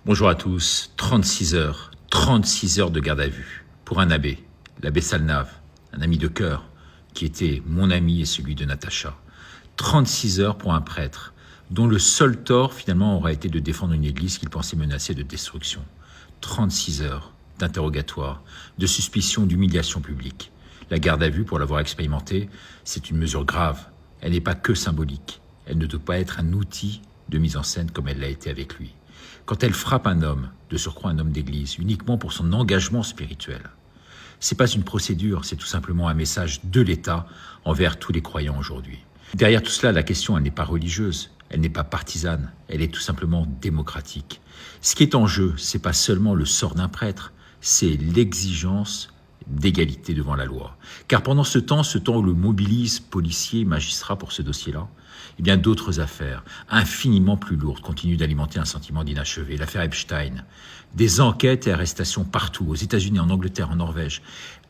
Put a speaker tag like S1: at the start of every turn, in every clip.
S1: Bonjour à tous, 36 heures de garde à vue pour un abbé, l'abbé Salnave, un ami de cœur qui était mon ami et celui de Natacha. 36 heures pour un prêtre dont le seul tort finalement aurait été de défendre une église qu'il pensait menacée de destruction. 36 heures d'interrogatoire, de suspicion, d'humiliation publique. La garde à vue, pour l'avoir expérimentée, c'est une mesure grave. Elle n'est pas que symbolique. Elle ne doit pas être un outil de mise en scène comme elle l'a été avec lui. Quand elle frappe un homme, de surcroît un homme d'église, uniquement pour son engagement spirituel, c'est pas une procédure, c'est tout simplement un message de l'État envers tous les croyants aujourd'hui. Derrière tout cela, la question, elle n'est pas religieuse, elle n'est pas partisane, elle est tout simplement démocratique. Ce qui est en jeu, c'est pas seulement le sort d'un prêtre, c'est l'exigence d'égalité devant la loi. Car pendant ce temps où le mobilise policiers, magistrats pour ce dossier-là, eh bien d'autres affaires, infiniment plus lourdes, continuent d'alimenter un sentiment d'inachevé. L'affaire Epstein, des enquêtes et arrestations partout, aux États-Unis, en Angleterre, en Norvège.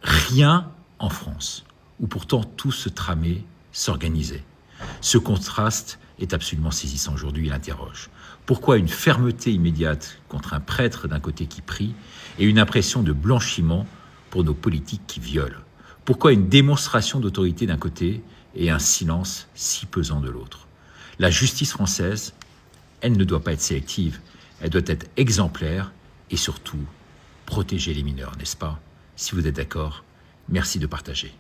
S1: Rien en France, où pourtant tout se tramait, s'organisait. Ce contraste est absolument saisissant aujourd'hui, il interroge. Pourquoi une fermeté immédiate contre un prêtre d'un côté qui prie et une impression de blanchiment pour nos politiques qui violent? Pourquoi une démonstration d'autorité d'un côté et un silence si pesant de l'autre? La justice française, elle ne doit pas être sélective, elle doit être exemplaire et surtout protéger les mineurs, n'est-ce pas? Si vous êtes d'accord, merci de partager.